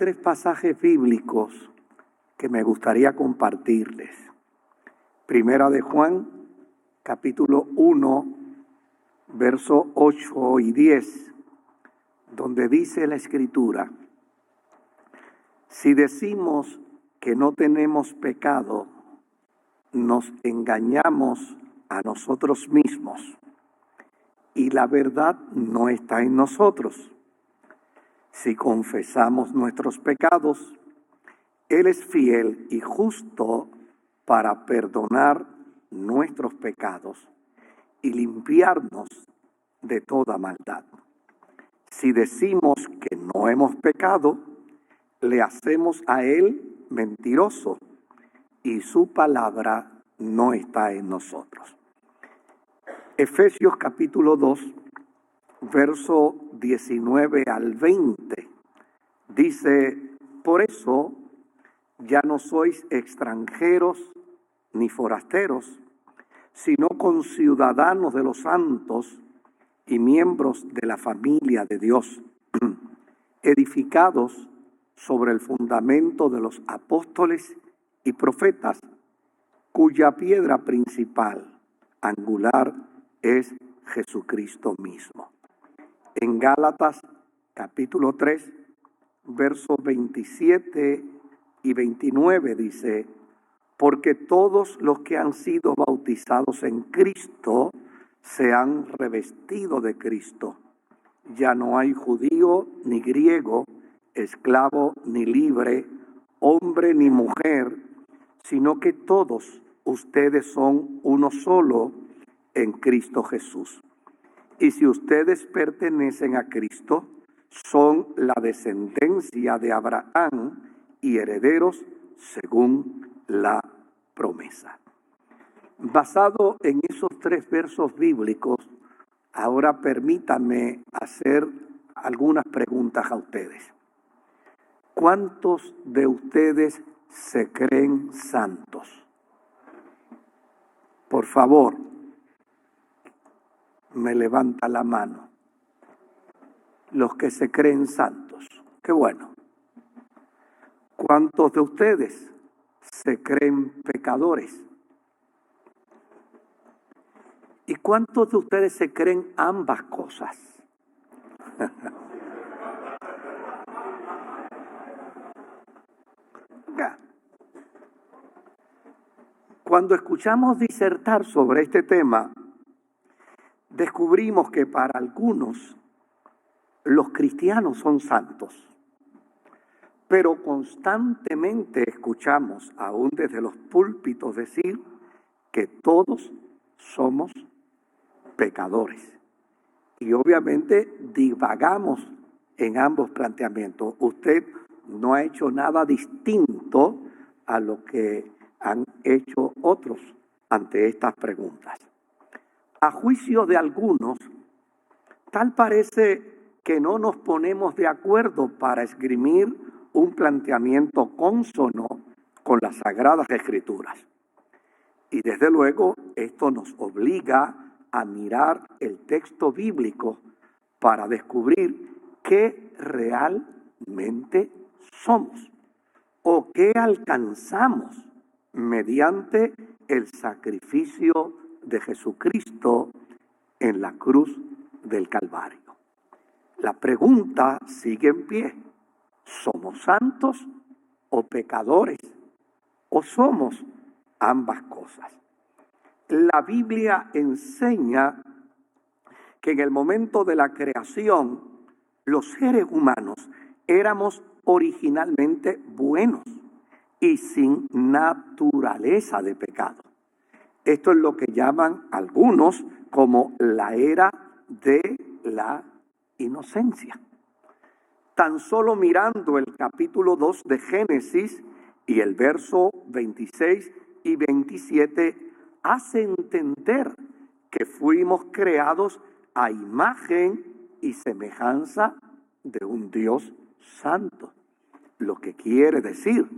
3 pasajes bíblicos que me gustaría compartirles. Primera de Juan, capítulo 1, versos 8 y 10, donde dice la Escritura: si decimos que no tenemos pecado, nos engañamos a nosotros mismos y la verdad no está en nosotros. Si confesamos nuestros pecados, Él es fiel y justo para perdonar nuestros pecados y limpiarnos de toda maldad. Si decimos que no hemos pecado, le hacemos a Él mentiroso y su palabra no está en nosotros. Efesios capítulo 2, verso 19 al 20, dice: por eso ya no sois extranjeros ni forasteros, sino conciudadanos de los santos y miembros de la familia de Dios, edificados sobre el fundamento de los apóstoles y profetas, cuya piedra principal, angular, es Jesucristo mismo. En Gálatas capítulo 3, versos 27 y 29 dice: porque todos los que han sido bautizados en Cristo se han revestido de Cristo. Ya no hay judío ni griego, esclavo ni libre, hombre ni mujer, sino que todos ustedes son uno solo en Cristo Jesús. Y si ustedes pertenecen a Cristo, son la descendencia de Abraham y herederos según la promesa. Basado en esos 3 versos bíblicos, ahora permítanme hacer algunas preguntas a ustedes. ¿Cuántos de ustedes se creen santos? Por favor, me levanta la mano. Los que se creen santos. Qué bueno. ¿Cuántos de ustedes se creen pecadores? ¿Y cuántos de ustedes se creen ambas cosas? Cuando escuchamos disertar sobre este tema, descubrimos que para algunos los cristianos son santos, pero constantemente escuchamos, aún desde los púlpitos, decir que todos somos pecadores. Y obviamente divagamos en ambos planteamientos. Usted no ha hecho nada distinto a lo que han hecho otros ante estas preguntas. A juicio de algunos, tal parece que no nos ponemos de acuerdo para esgrimir un planteamiento cónsono con las Sagradas Escrituras. Y desde luego esto nos obliga a mirar el texto bíblico para descubrir qué realmente somos o qué alcanzamos mediante el sacrificio de Jesucristo en la cruz del Calvario. La pregunta sigue en pie: ¿somos santos o pecadores? ¿O somos ambas cosas? La Biblia enseña que en el momento de la creación, los seres humanos éramos originalmente buenos y sin naturaleza de pecado. Esto es lo que llaman algunos como la era de la inocencia. Tan solo mirando el capítulo 2 de Génesis y el verso 26 y 27 hace entender que fuimos creados a imagen y semejanza de un Dios santo. Lo que quiere decir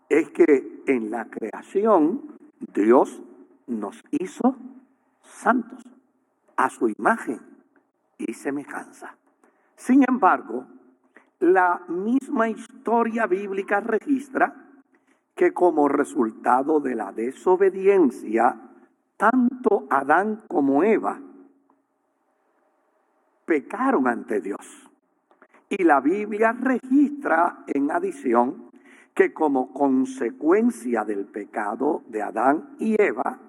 es que en la creación Dios nos hizo santos a su imagen y semejanza. Sin embargo, La misma historia bíblica registra que como resultado de la desobediencia, tanto Adán como Eva pecaron ante Dios. Y la Biblia registra en adición que como consecuencia del pecado de Adán y Eva,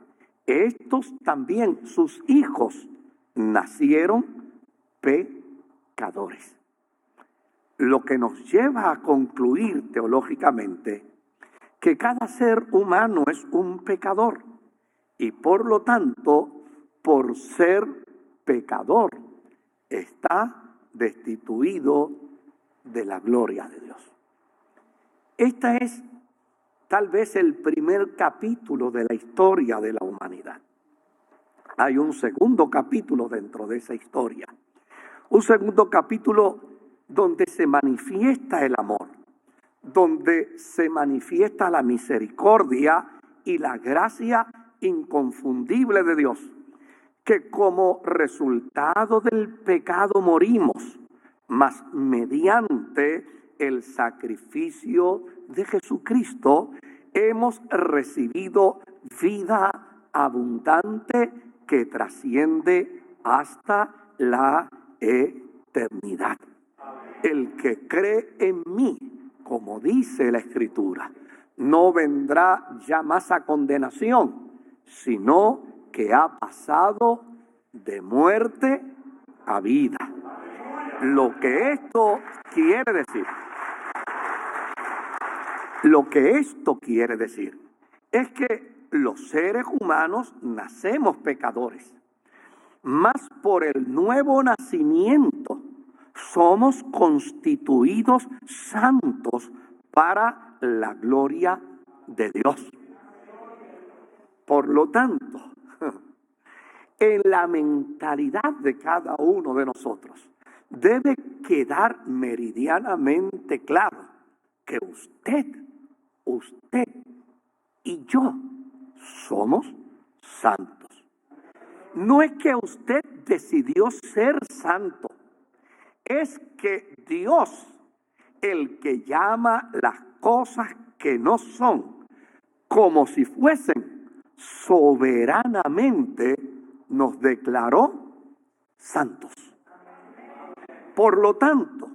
estos también, sus hijos, nacieron pecadores. Lo que nos lleva a concluir teológicamente que cada ser humano es un pecador y por lo tanto, por ser pecador, está destituido de la gloria de Dios. Este es tal vez el primer capítulo de la historia de la humanidad. Hay un segundo capítulo dentro de esa historia. Un segundo capítulo donde se manifiesta el amor, donde se manifiesta la misericordia y la gracia inconfundible de Dios, que como resultado del pecado morimos, mas mediante el sacrificio de Jesucristo hemos recibido vida abundante que trasciende hasta la eternidad. El que cree en mí, como dice la Escritura, no vendrá ya más a condenación, sino que ha pasado de muerte a vida. Lo que esto quiere decir es que los seres humanos nacemos pecadores, mas por el nuevo nacimiento somos constituidos santos para la gloria de Dios. Por lo tanto, en la mentalidad de cada uno de nosotros debe quedar meridianamente claro que usted y yo somos santos. No es que usted decidió ser santo, es que Dios, el que llama las cosas que no son como si fuesen, soberanamente nos declaró santos. Por lo tanto,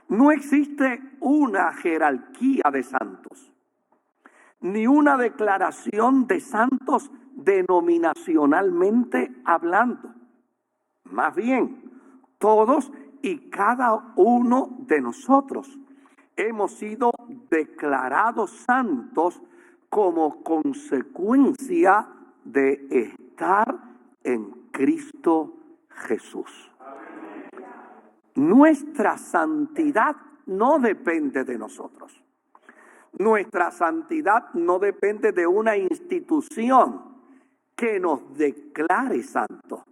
no existe una jerarquía de santos, ni una declaración de santos denominacionalmente hablando. Más bien, todos y cada uno de nosotros hemos sido declarados santos como consecuencia de estar en Cristo Jesús. Nuestra santidad no depende de nosotros. Nuestra santidad no depende de una institución que nos declare santos.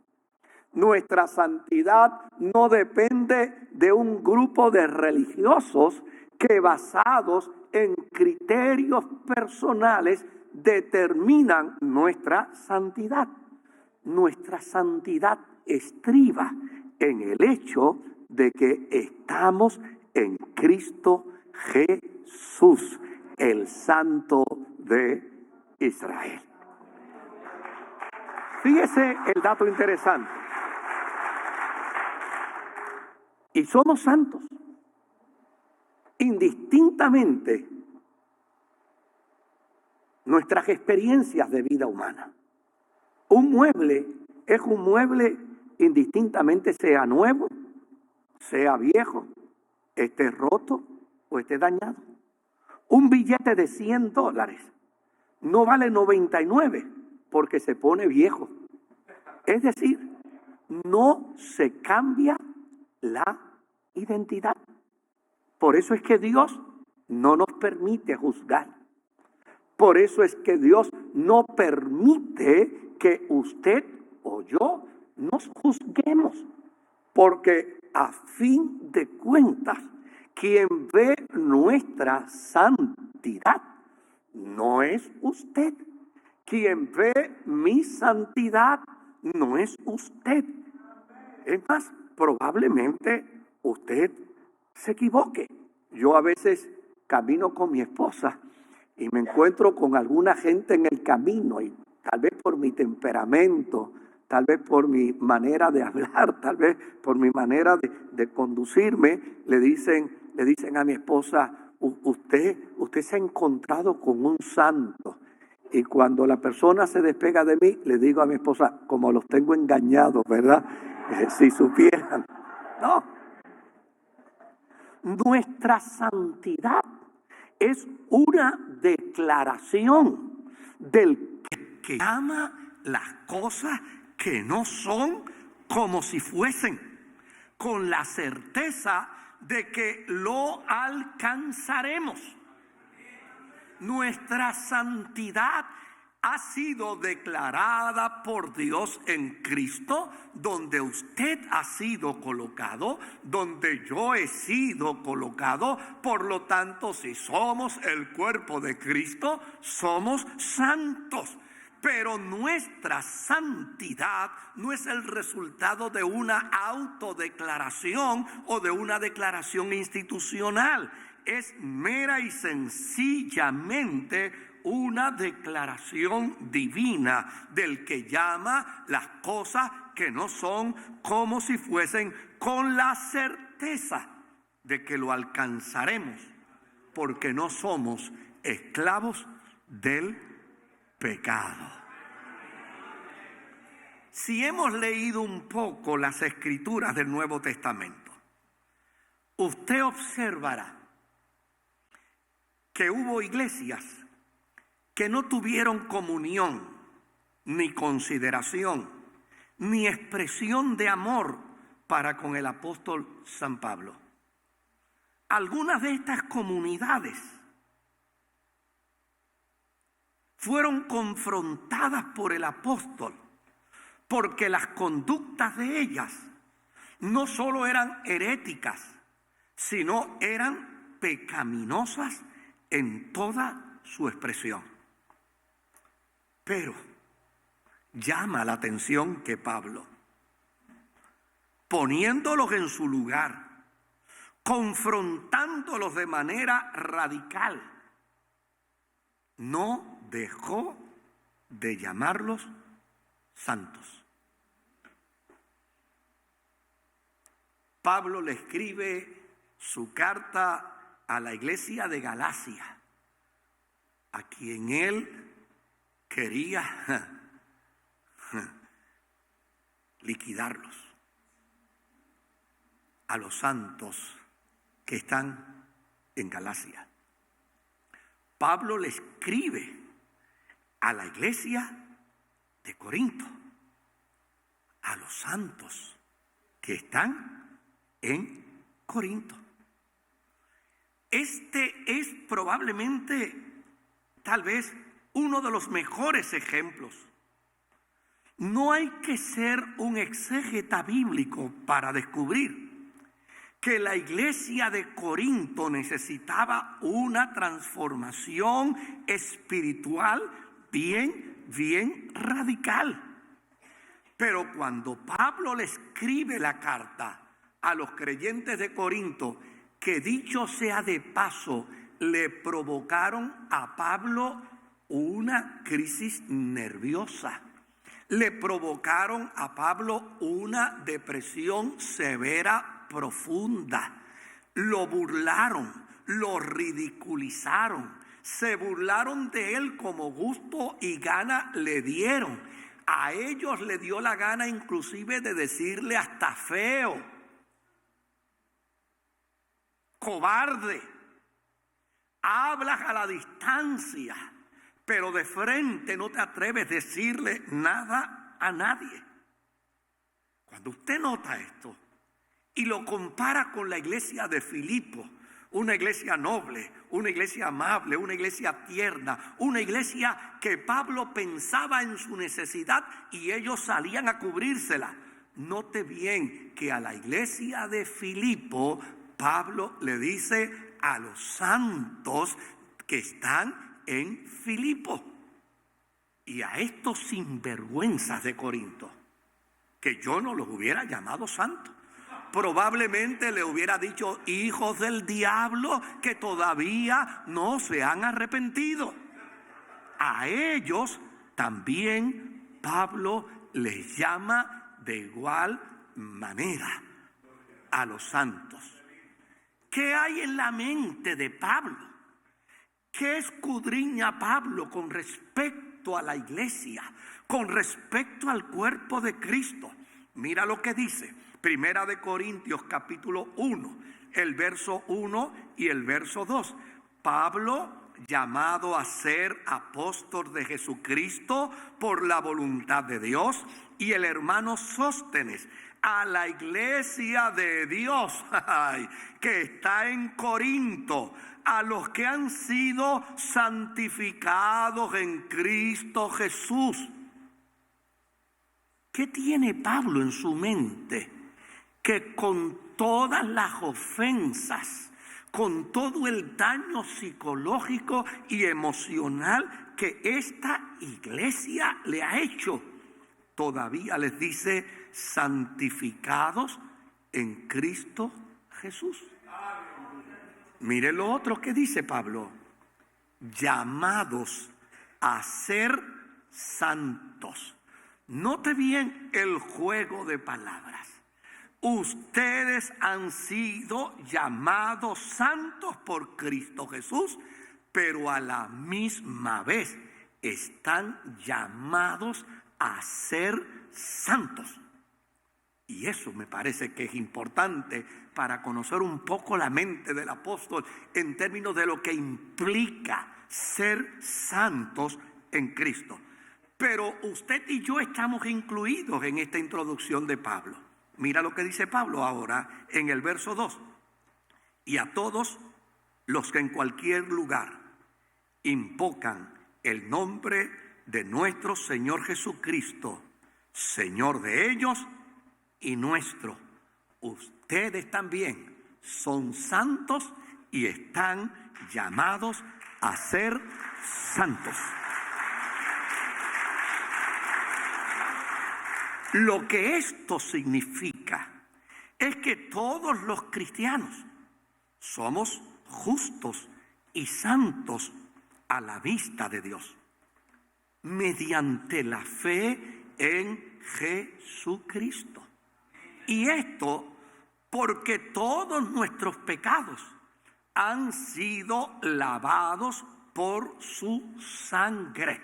Nuestra santidad no depende de un grupo de religiosos que basados en criterios personales determinan nuestra santidad. Nuestra santidad estriba en el hecho de que estamos en Cristo Jesús, el Santo de Israel. Fíjese el dato interesante. Y somos santos, indistintamente nuestras experiencias de vida humana. Un mueble es un mueble indistintamente sea nuevo, sea viejo, esté roto o esté dañado. Un billete de $100 no vale 99 porque se pone viejo. Es decir, no se cambia la identidad. Por eso es que Dios no nos permite juzgar. Por eso es que Dios no permite que usted o yo nos juzguemos. Porque a fin de cuentas, quien ve nuestra santidad no es usted. Quien ve mi santidad no es usted. Es más, probablemente usted se equivoque. Yo a veces camino con mi esposa y me encuentro con alguna gente en el camino y tal vez por mi temperamento, tal vez por mi manera de hablar, tal vez por mi manera de conducirme, le dicen a mi esposa, usted se ha encontrado con un santo. Y cuando la persona se despega de mí, le digo a mi esposa, como los tengo engañados, ¿verdad? Si supieran. No. Nuestra santidad es una declaración del que llama las cosas que no son como si fuesen, con la certeza de que lo alcanzaremos. Nuestra santidad ha sido declarada por Dios en Cristo, donde usted ha sido colocado, donde yo he sido colocado. Por lo tanto, si somos el cuerpo de Cristo, somos santos. Pero nuestra santidad no es el resultado de una autodeclaración o de una declaración institucional. Es mera y sencillamente una declaración divina del que llama las cosas que no son como si fuesen, con la certeza de que lo alcanzaremos, porque no somos esclavos del pecado. Si hemos leído un poco las escrituras del Nuevo Testamento, usted observará que hubo iglesias que no tuvieron comunión, ni consideración, ni expresión de amor para con el apóstol San Pablo. Algunas de estas comunidades fueron confrontadas por el apóstol, porque las conductas de ellas no solo eran heréticas, sino eran pecaminosas en toda su expresión. Pero llama la atención que Pablo, poniéndolos en su lugar, confrontándolos de manera radical, no dejó de llamarlos santos. Pablo le escribe su carta a la iglesia de Galacia, a quien él quería liquidarlos, a los santos que están en Galacia. Pablo le escribe a la iglesia de Corinto, a los santos que están en Corinto. Este es probablemente, tal vez, uno de los mejores ejemplos. No hay que ser un exégeta bíblico para descubrir que la iglesia de Corinto necesitaba una transformación espiritual bien radical. Pero cuando Pablo le escribe la carta a los creyentes de Corinto, que dicho sea de paso, le provocaron a Pablo una crisis nerviosa. Le provocaron a Pablo una depresión severa, profunda. Lo burlaron, lo ridiculizaron, se burlaron de él como gusto y gana le dieron. A ellos le dio la gana inclusive de decirle hasta feo, cobarde, hablas a la distancia, pero de frente no te atreves a decirle nada a nadie. Cuando usted nota esto y lo compara con la iglesia de Filipo, una iglesia noble, una iglesia amable, una iglesia tierna, una iglesia que Pablo pensaba en su necesidad y ellos salían a cubrírsela. Note bien que a la iglesia de Filipo, Pablo le dice a los santos que están en Filipo y a estos sinvergüenzas de Corinto, que yo no los hubiera llamado santos, Probablemente le hubiera dicho: hijos del diablo que todavía no se han arrepentido. A ellos también Pablo les llama de igual manera a los santos. ¿Qué hay en la mente de Pablo? ¿Qué escudriña Pablo con respecto a la iglesia, con respecto al cuerpo de Cristo? Mira lo que dice Primera de Corintios capítulo 1, el verso 1 y el verso 2. Pablo, llamado a ser apóstol de Jesucristo por la voluntad de Dios, y el hermano Sóstenes, a la iglesia de Dios que está en Corinto, a los que han sido santificados en Cristo Jesús. ¿Qué tiene Pablo en su mente? Que con todas las ofensas, con todo el daño psicológico y emocional que esta iglesia le ha hecho, todavía les dice: santificados en Cristo Jesús. Mire lo otro que dice Pablo: llamados a ser santos. Note bien el juego de palabras. Ustedes han sido llamados santos por Cristo Jesús, pero a la misma vez están llamados a ser santos. Y eso me parece que es importante para conocer un poco la mente del apóstol en términos de lo que implica ser santos en Cristo. Pero usted y yo estamos incluidos en esta introducción de Pablo. Mira lo que dice Pablo ahora en el verso 2. Y a todos los que en cualquier lugar invocan el nombre de nuestro Señor Jesucristo, Señor de ellos y nuestro. Ustedes también son santos y están llamados a ser santos. Lo que esto significa es que todos los cristianos somos justos y santos a la vista de Dios, mediante la fe en Jesucristo. Y esto porque todos nuestros pecados han sido lavados por su sangre.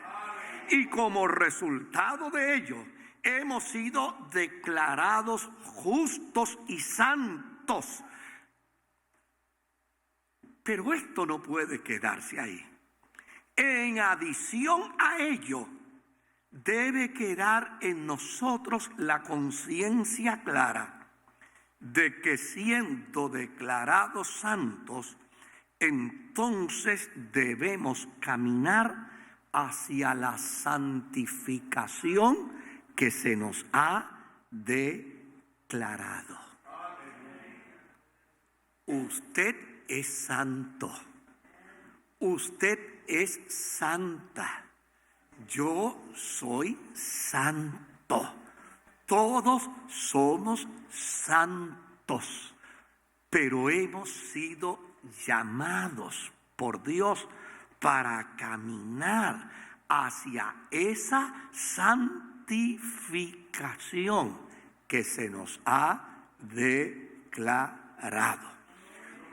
Y como resultado de ello, hemos sido declarados justos y santos. Pero esto no puede quedarse ahí. En adición a ello, debe quedar en nosotros la conciencia clara de que siendo declarados santos, entonces debemos caminar hacia la santificación que se nos ha declarado. Usted es santo. Usted es santa. Yo soy santo. Todos somos santos. Pero hemos sido llamados por Dios para caminar hacia esa santificación que se nos ha declarado.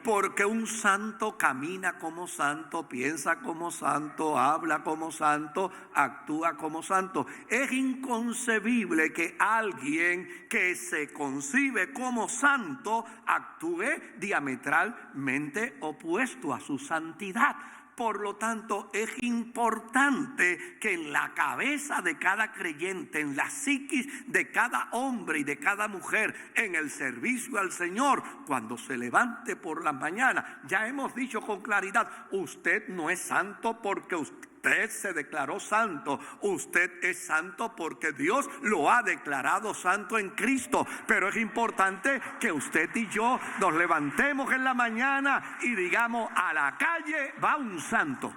Porque un santo camina como santo, piensa como santo, habla como santo, actúa como santo. Es inconcebible que alguien que se concibe como santo actúe diametralmente opuesto a su santidad. Por lo tanto, es importante que en la cabeza de cada creyente, en la psiquis de cada hombre y de cada mujer, en el servicio al Señor, cuando se levante por la mañana, ya hemos dicho con claridad, usted no es santo porque usted se declaró santo. Usted es santo porque Dios lo ha declarado santo en Cristo. Pero es importante que usted y yo nos levantemos en la mañana y digamos: a la calle va un santo,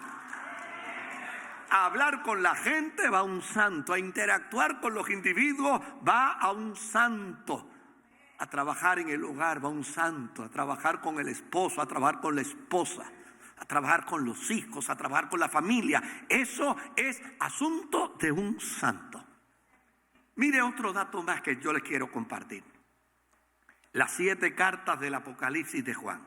a hablar con la gente va un santo, a interactuar con los individuos va a un santo. A trabajar en el hogar va un santo, a trabajar con el esposo, a trabajar con la esposa, a trabajar con los hijos, a trabajar con la familia. Eso es asunto de un santo. Mire otro dato más que yo les quiero compartir. Las 7 cartas del Apocalipsis de Juan.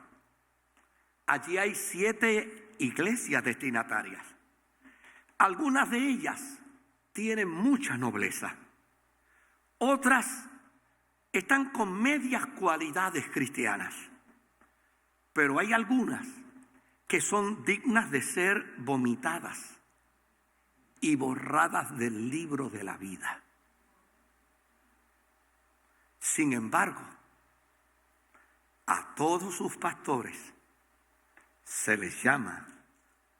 Allí hay 7 iglesias destinatarias. Algunas de ellas tienen mucha nobleza. Otras están con medias cualidades cristianas. Pero hay algunas que son dignas de ser vomitadas y borradas del libro de la vida. Sin embargo, a todos sus pastores se les llama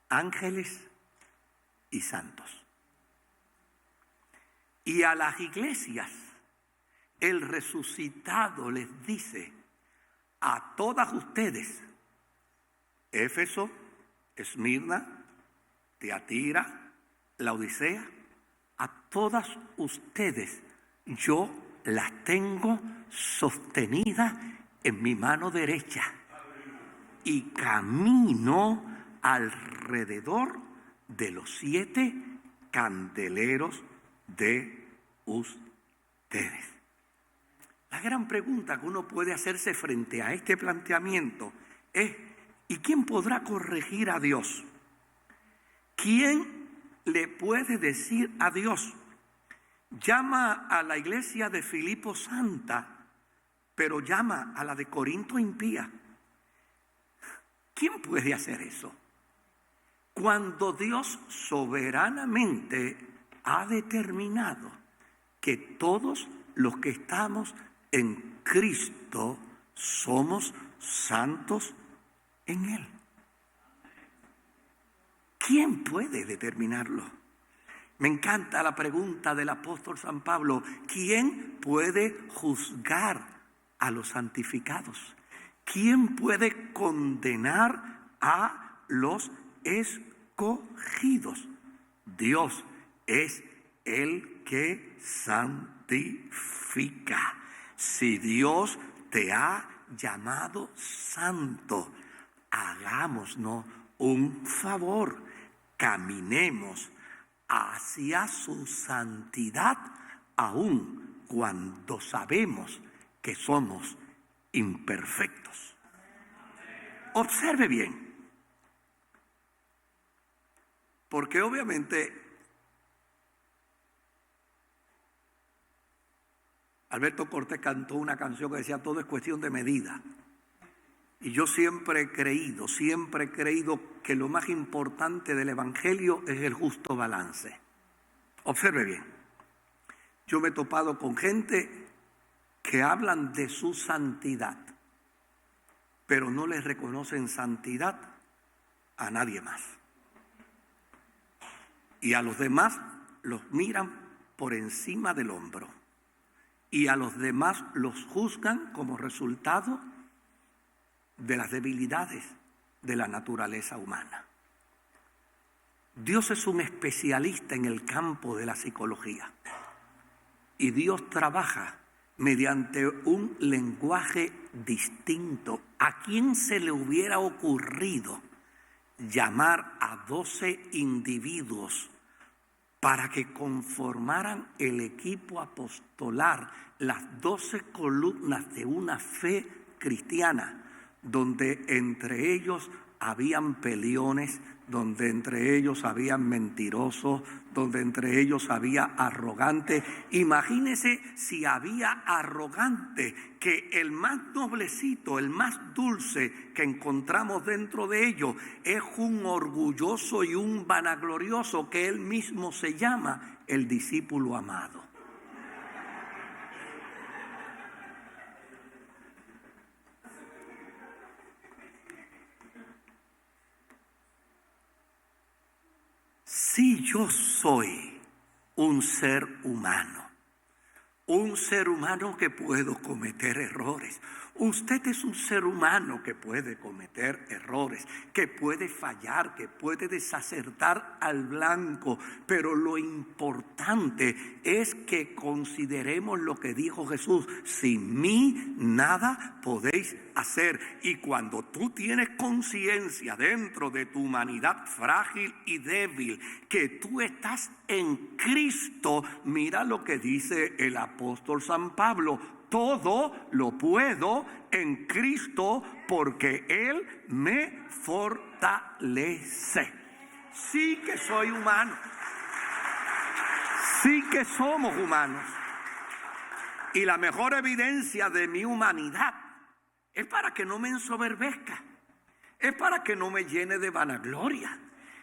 ángeles y santos. Y a las iglesias, el resucitado les dice a todas ustedes, Éfeso, Esmirna, Tiatira, Laodicea, a todas ustedes yo las tengo sostenidas en mi mano derecha y camino alrededor de los 7 candeleros de ustedes. La gran pregunta que uno puede hacerse frente a este planteamiento es: ¿y quién podrá corregir a Dios? ¿Quién le puede decir a Dios? Llama a la iglesia de Filipo santa, pero llama a la de Corinto impía. ¿Quién puede hacer eso? Cuando Dios soberanamente ha determinado que todos los que estamos en Cristo somos santos en Él. ¿Quién puede determinarlo? Me encanta la pregunta del apóstol San Pablo: ¿quién puede juzgar a los santificados? ¿Quién puede condenar a los escogidos? Dios es el que santifica. Si Dios te ha llamado santo, hagámonos un favor, caminemos hacia su santidad, aun cuando sabemos que somos imperfectos. Observe bien, porque obviamente Alberto Cortés cantó una canción que decía: todo es cuestión de medida. Y yo siempre he creído que lo más importante del Evangelio es el justo balance. Observe bien, yo me he topado con gente que hablan de su santidad, pero no les reconocen santidad a nadie más. Y a los demás los miran por encima del hombro. Y a los demás los juzgan como resultado de las debilidades de la naturaleza humana. Dios es un especialista en el campo de la psicología. Y Dios trabaja mediante un lenguaje distinto. ¿A quién se le hubiera ocurrido llamar a 12 individuos para que conformaran el equipo apostolar, las 12 columnas de una fe cristiana, donde entre ellos habían peleones, donde entre ellos habían mentirosos, donde entre ellos había arrogantes? Imagínese si había arrogante, que el más noblecito, el más dulce que encontramos dentro de ellos es un orgulloso y un vanaglorioso que él mismo se llama el discípulo amado. Si yo soy un ser humano que puedo cometer errores, Usted es un ser humano que puede cometer errores, que puede fallar, que puede desacertar al blanco, pero lo importante es que consideremos lo que dijo Jesús: sin mí nada podéis hacer. Y cuando tú tienes conciencia dentro de tu humanidad frágil y débil, que tú estás en Cristo, mira lo que dice el apóstol San Pablo: todo lo puedo en Cristo porque Él me fortalece. Sí que soy humano. Sí que somos humanos. Y la mejor evidencia de mi humanidad es para que no me ensoberbezca. Es para que no me llene de vanagloria.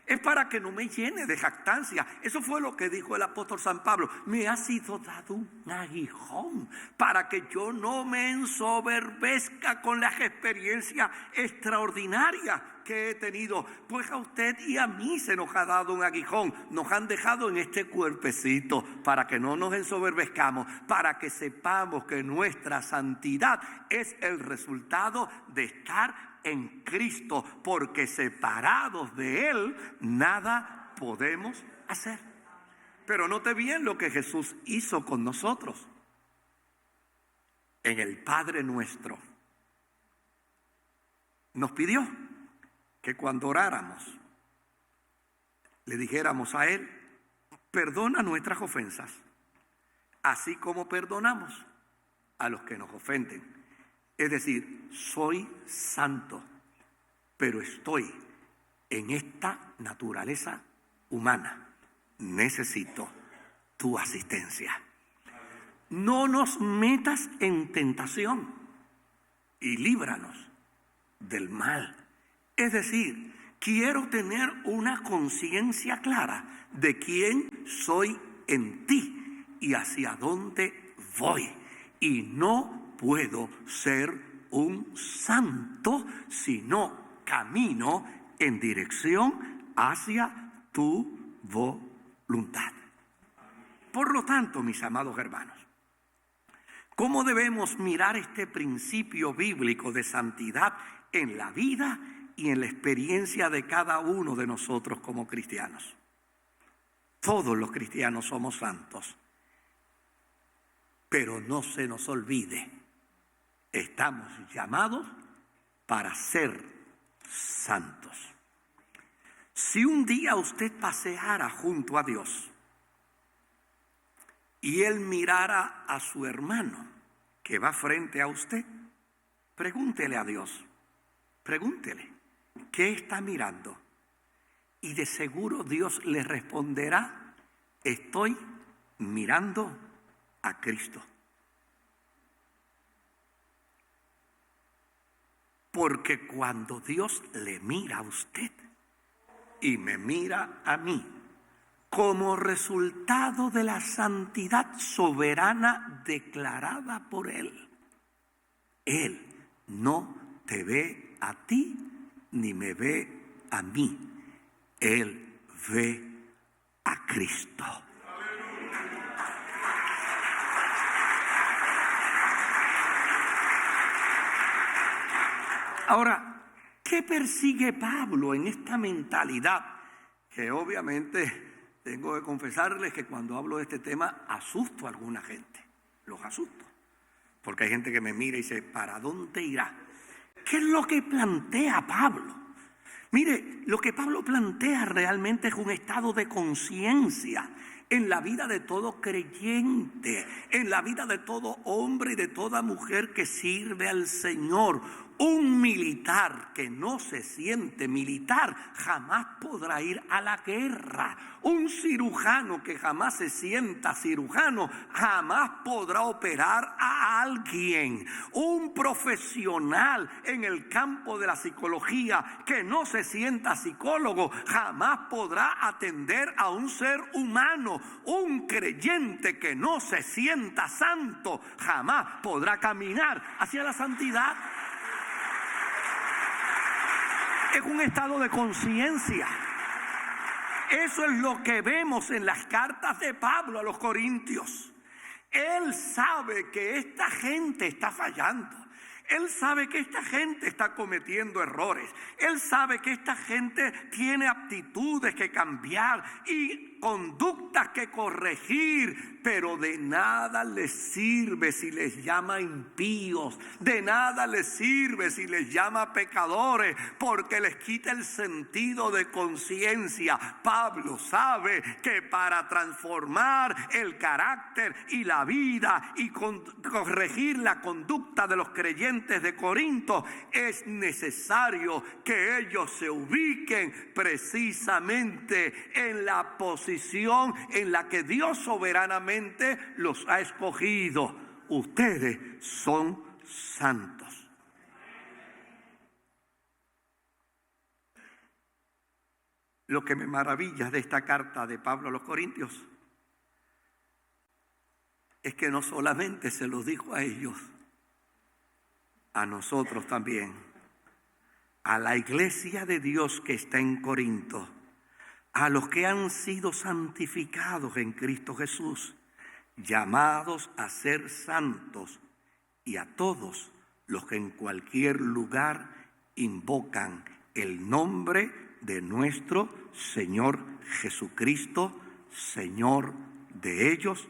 Es para que no me llene de jactancia. Eso fue lo que dijo el apóstol San Pablo: me ha sido dado un aguijón para que yo no me ensoberbezca con las experiencias extraordinarias que he tenido. Pues a usted y a mí se nos ha dado un aguijón. Nos han dejado en este cuerpecito para que no nos ensoberbezcamos, para que sepamos que nuestra santidad es el resultado de estar en Cristo, porque separados de Él nada podemos hacer. Pero note bien lo que Jesús hizo con nosotros. En el Padre Nuestro nos pidió que cuando oráramos le dijéramos a Él: perdona nuestras ofensas, así como perdonamos a los que nos ofenden. Es decir, soy santo, pero estoy en esta naturaleza humana. Necesito tu asistencia. No nos metas en tentación y líbranos del mal. Es decir, quiero tener una conciencia clara de quién soy en ti y hacia dónde voy. Y no puedo ser un santo si no camino en dirección hacia tu voluntad. Por lo tanto, mis amados hermanos, ¿cómo debemos mirar este principio bíblico de santidad en la vida y en la experiencia de cada uno de nosotros como cristianos? Todos los cristianos somos santos, pero no se nos olvide: estamos llamados para ser santos. Si un día usted paseara junto a Dios y Él mirara a su hermano que va frente a usted, pregúntele a Dios, pregúntele, ¿qué está mirando? Y de seguro Dios le responderá: estoy mirando a Cristo. Porque cuando Dios le mira a usted y me mira a mí, como resultado de la santidad soberana declarada por Él, Él no te ve a ti ni me ve a mí. Él ve a Cristo. Ahora, ¿qué persigue Pablo en esta mentalidad? Que obviamente tengo que confesarles que cuando hablo de este tema asusto a alguna gente. Los asusto. Porque hay gente que me mira y dice: ¿para dónde irá? ¿Qué es lo que plantea Pablo? Mire, lo que Pablo plantea realmente es un estado de conciencia en la vida de todo creyente, en la vida de todo hombre y de toda mujer que sirve al Señor. Un militar que no se siente militar jamás podrá ir a la guerra. Un cirujano que jamás se sienta cirujano jamás podrá operar a alguien. Un profesional en el campo de la psicología que no se sienta psicólogo jamás podrá atender a un ser humano. Un creyente que no se sienta santo jamás podrá caminar hacia la santidad. Es un estado de conciencia. Eso es lo que vemos en las cartas de Pablo a los Corintios. Él sabe que esta gente está fallando. Él sabe que esta gente está cometiendo errores. Él sabe que esta gente tiene aptitudes que cambiar y conductas que corregir, pero de nada les sirve si les llama impíos, de nada les sirve si les llama pecadores, porque les quita el sentido de conciencia. Pablo sabe que para transformar el carácter y la vida y corregir la conducta de los creyentes de Corinto, es necesario que ellos se ubiquen precisamente en la posición en la que Dios soberanamente los ha escogido. Ustedes son santos. Lo que me maravilla de esta carta de Pablo a los Corintios es que no solamente se lo dijo a ellos, a nosotros también, a la iglesia de Dios que está en Corinto, a los que han sido santificados en Cristo Jesús, llamados a ser santos, y a todos los que en cualquier lugar invocan el nombre de nuestro Señor Jesucristo, Señor de ellos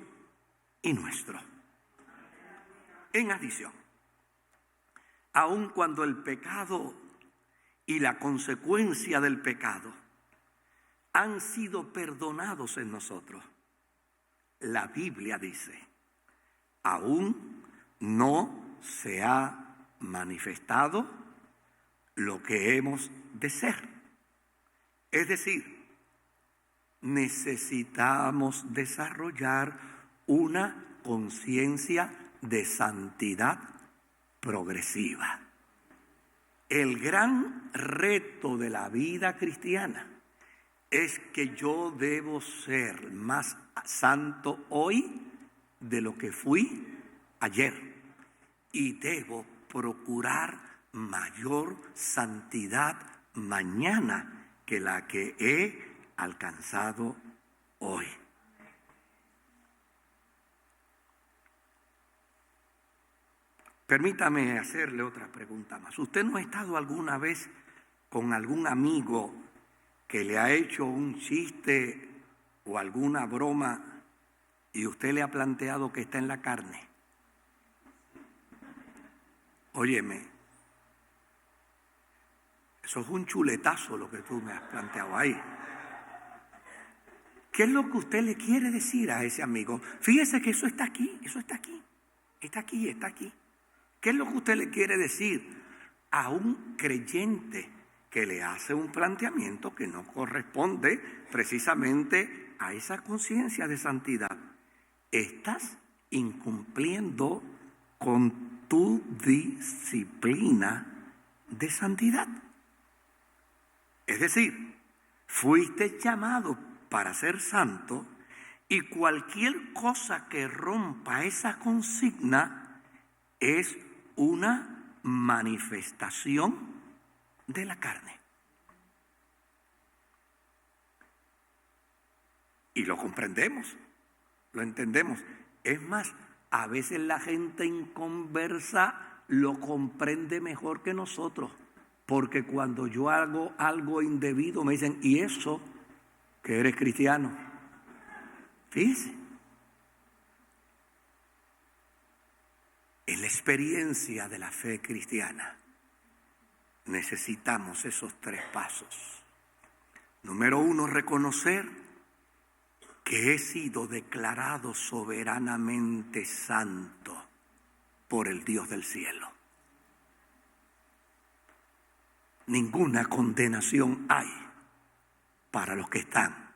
y nuestro. En adición, aun cuando el pecado y la consecuencia del pecado han sido perdonados en nosotros, la Biblia dice, aún no se ha manifestado lo que hemos de ser. Es decir, necesitamos desarrollar una conciencia de santidad progresiva. El gran reto de la vida cristiana es que yo debo ser más santo hoy de lo que fui ayer, y debo procurar mayor santidad mañana que la que he alcanzado hoy. Permítame hacerle otra pregunta más. ¿Usted no ha estado alguna vez con algún amigo que le ha hecho un chiste o alguna broma y usted le ha planteado que está en la carne? Óyeme, eso es un chuletazo lo que tú me has planteado ahí. ¿Qué es lo que usted le quiere decir a ese amigo? Fíjese que eso está aquí, eso está aquí, está aquí, está aquí. ¿Qué es lo que usted le quiere decir a un creyente que le hace un planteamiento que no corresponde precisamente a esa conciencia de santidad? Estás incumpliendo con tu disciplina de santidad. Es decir, fuiste llamado para ser santo, y cualquier cosa que rompa esa consigna es una manifestación de la carne. Y lo comprendemos, lo entendemos. Es más, a veces la gente inconversa lo comprende mejor que nosotros, porque cuando yo hago algo indebido me dicen, ¿y eso que eres cristiano? Fíjese, en la experiencia de la fe cristiana necesitamos esos 3 pasos. Número 1, reconocer que he sido declarado soberanamente santo por el Dios del cielo. Ninguna condenación hay para los que están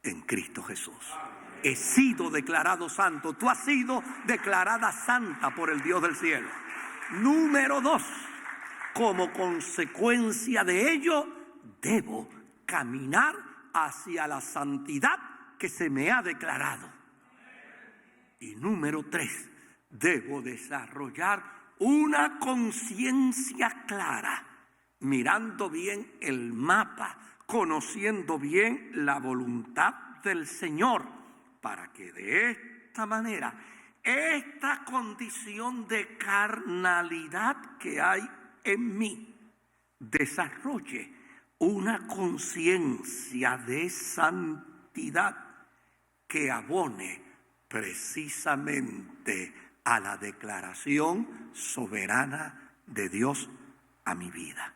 en Cristo Jesús. He sido declarado santo. Tú has sido declarada santa por el Dios del cielo. Número 2, como consecuencia de ello, debo caminar hacia la santidad que se me ha declarado. Y número 3, debo desarrollar una conciencia clara, mirando bien el mapa, conociendo bien la voluntad del Señor, para que de esta manera esta condición de carnalidad que hay en mí desarrolle una conciencia de santidad que abone precisamente a la declaración soberana de Dios a mi vida.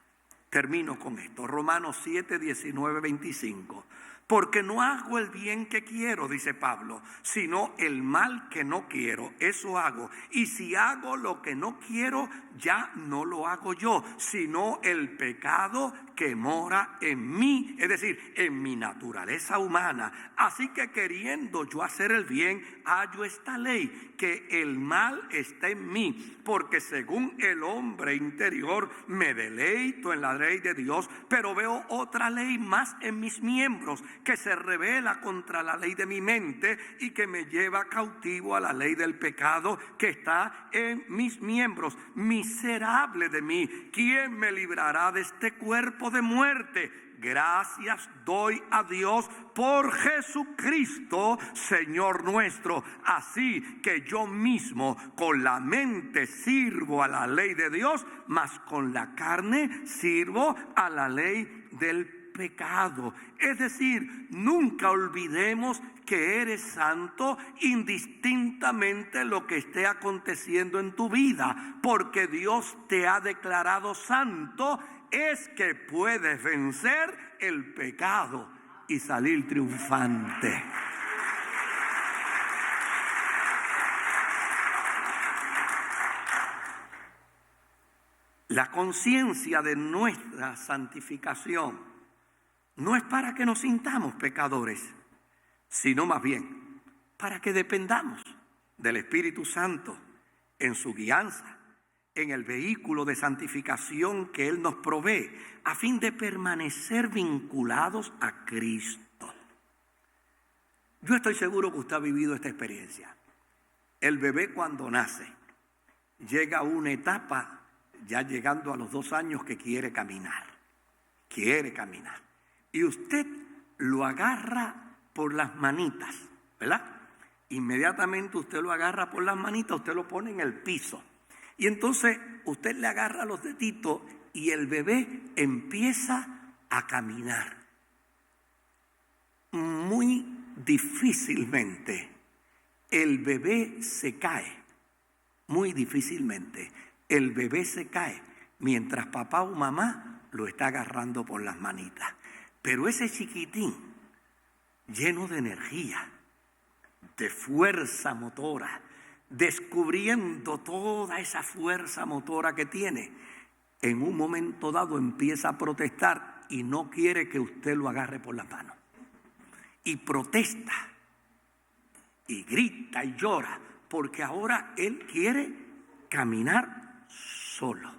Termino con esto. Romanos 7, 19, 25. Porque no hago el bien que quiero, dice Pablo, sino el mal que no quiero, eso hago. Y si hago lo que no quiero, ya no lo hago yo, sino el pecado que mora en mí, es decir, en mi naturaleza humana. Así que queriendo yo hacer el bien, hallo esta ley, que el mal está en mí, porque según el hombre interior me deleito en la ley de Dios, pero veo otra ley más en mis miembros, que se revela contra la ley de mi mente y que me lleva cautivo a la ley del pecado que está en mis miembros. Miserable de mí, ¿quién me librará de este cuerpo de muerte? Gracias doy a Dios por Jesucristo, Señor nuestro. Así que yo mismo con la mente sirvo a la ley de Dios, mas con la carne sirvo a la ley del pecado. Es decir, nunca olvidemos que eres santo indistintamente lo que esté aconteciendo en tu vida, porque Dios te ha declarado santo. Es que puedes vencer el pecado y salir triunfante. La conciencia de nuestra santificación no es para que nos sintamos pecadores, sino más bien para que dependamos del Espíritu Santo en su guianza, en el vehículo de santificación que Él nos provee, a fin de permanecer vinculados a Cristo. Yo estoy seguro que usted ha vivido esta experiencia. El bebé cuando nace llega a una etapa, ya llegando a los 2 años, que quiere caminar. Y usted lo agarra por las manitas, ¿verdad? Inmediatamente usted lo agarra por las manitas, usted lo pone en el piso. Y entonces usted le agarra los deditos y el bebé empieza a caminar. Muy difícilmente el bebé se cae. Muy difícilmente el bebé se cae mientras papá o mamá lo está agarrando por las manitas. Pero ese chiquitín, lleno de energía, de fuerza motora, descubriendo toda esa fuerza motora que tiene, en un momento dado empieza a protestar y no quiere que usted lo agarre por las manos. Y protesta, y grita y llora, porque ahora él quiere caminar solo.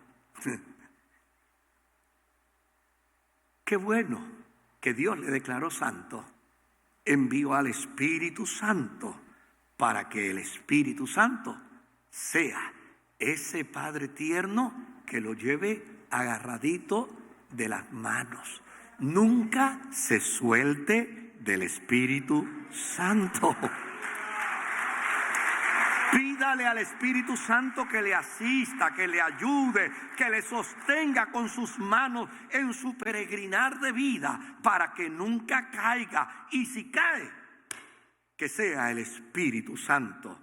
Qué bueno que Dios le declaró santo, envió al Espíritu Santo, para que el Espíritu Santo sea ese Padre tierno que lo lleve agarradito de las manos. Nunca se suelte del Espíritu Santo. Pídale al Espíritu Santo que le asista, que le ayude, que le sostenga con sus manos en su peregrinar de vida, para que nunca caiga. Y si cae, que sea el Espíritu Santo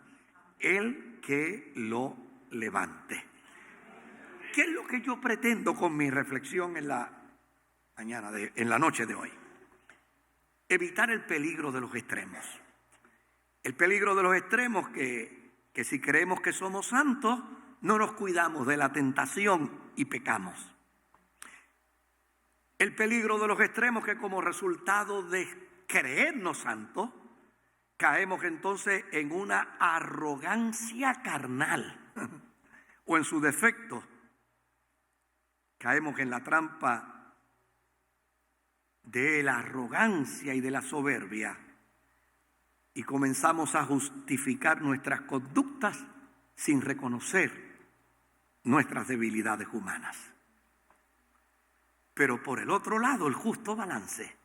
el que lo levante. ¿Qué es lo que yo pretendo con mi reflexión en la noche de hoy? Evitar el peligro de los extremos. El peligro de los extremos que si creemos que somos santos, no nos cuidamos de la tentación y pecamos. El peligro de los extremos que como resultado de creernos santos, caemos entonces en una arrogancia carnal, o en su defecto, caemos en la trampa de la arrogancia y de la soberbia, y comenzamos a justificar nuestras conductas sin reconocer nuestras debilidades humanas. Pero por el otro lado, el justo balance: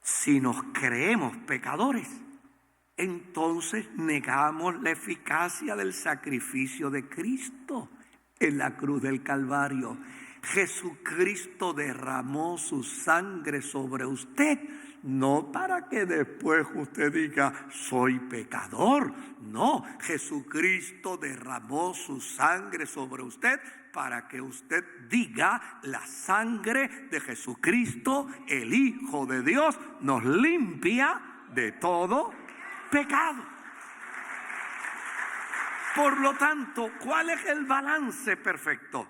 si nos creemos pecadores, entonces negamos la eficacia del sacrificio de Cristo en la cruz del Calvario. Jesucristo derramó su sangre sobre usted, no para que después usted diga, soy pecador. No, Jesucristo derramó su sangre sobre usted para que usted diga, la sangre de Jesucristo, el Hijo de Dios, nos limpia de todo pecado. Por lo tanto, ¿cuál es el balance perfecto?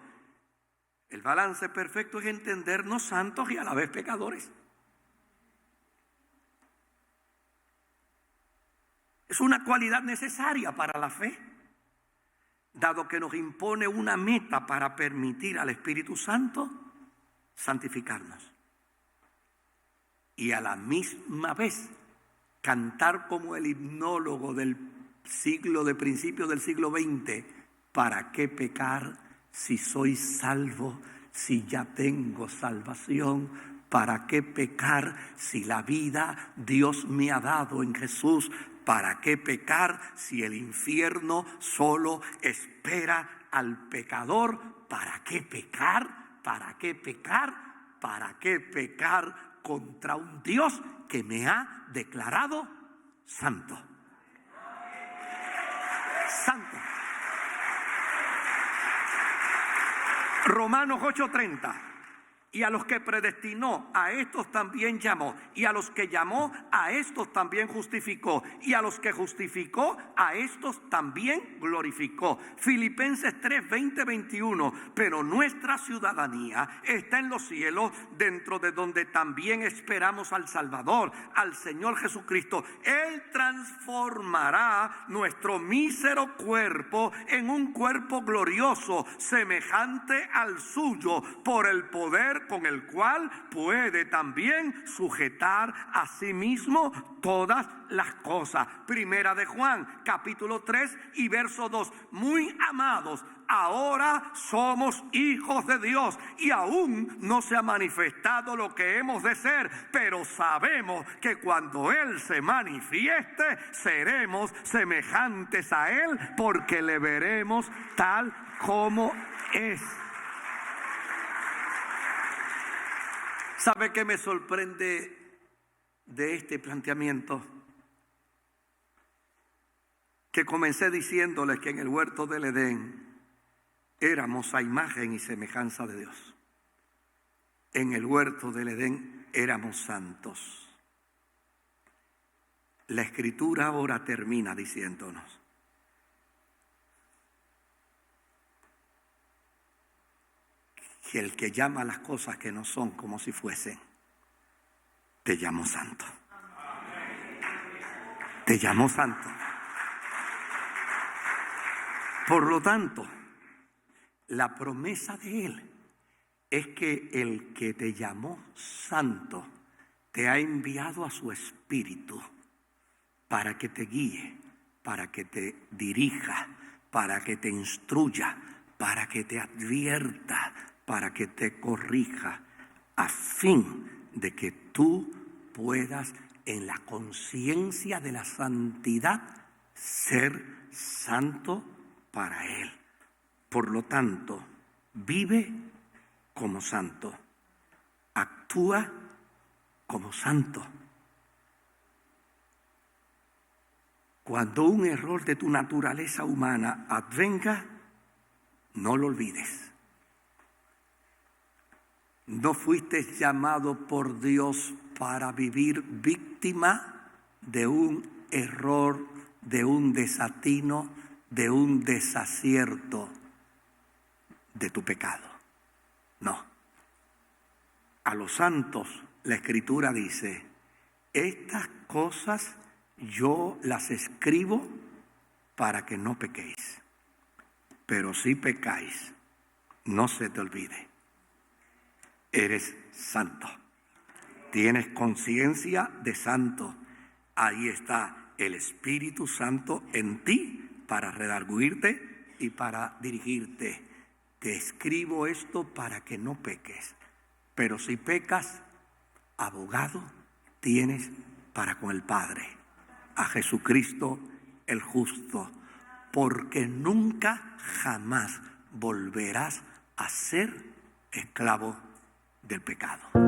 El balance perfecto es entendernos santos y a la vez pecadores. Es una cualidad necesaria para la fe, dado que nos impone una meta para permitir al Espíritu Santo santificarnos. Y a la misma vez cantar como el himnólogo del principio del siglo XX, ¿para qué pecar si soy salvo, si ya tengo salvación? ¿Para qué pecar si la vida Dios me ha dado en Jesús? ¿Para qué pecar si el infierno solo espera al pecador? ¿Para qué pecar? ¿Para qué pecar? ¿Para qué pecar contra un Dios que me ha declarado santo? Santo. Romanos 8:30. Y a los que predestinó, a estos también llamó. Y a los que llamó, a estos también justificó. Y a los que justificó, a estos también glorificó. Filipenses 3:20-21. Pero nuestra ciudadanía está en los cielos, dentro de donde también esperamos al Salvador, al Señor Jesucristo. Él transformará nuestro mísero cuerpo en un cuerpo glorioso, semejante al suyo, por el poder con el cual puede también sujetar a sí mismo todas las cosas. Primera de Juan, capítulo 3 y verso 2. Muy amados, ahora somos hijos de Dios y aún no se ha manifestado lo que hemos de ser, pero sabemos que cuando Él se manifieste, seremos semejantes a Él, porque le veremos tal como es. ¿Sabe qué me sorprende de este planteamiento? Que comencé diciéndoles que en el huerto del Edén éramos a imagen y semejanza de Dios. En el huerto del Edén éramos santos. La Escritura ahora termina diciéndonos: que el que llama a las cosas que no son como si fuesen, te llamo santo. Te llamo santo. Por lo tanto, la promesa de Él es que el que te llamó santo te ha enviado a su Espíritu para que te guíe, para que te dirija, para que te instruya, para que te advierta, para que te corrija, a fin de que tú puedas, en la conciencia de la santidad, ser santo para Él. Por lo tanto, vive como santo, actúa como santo. Cuando un error de tu naturaleza humana advenga, no lo olvides. No fuiste llamado por Dios para vivir víctima de un error, de un desatino, de un desacierto de tu pecado. No. A los santos la Escritura dice: estas cosas yo las escribo para que no pequéis. Pero si pecáis, no se te olvide. Eres santo. Tienes conciencia de santo. Ahí está el Espíritu Santo en ti para redarguirte y para dirigirte. Te escribo esto para que no peques. Pero si pecas, abogado tienes para con el Padre. a Jesucristo el justo, porque nunca jamás volverás a ser esclavo del pecado.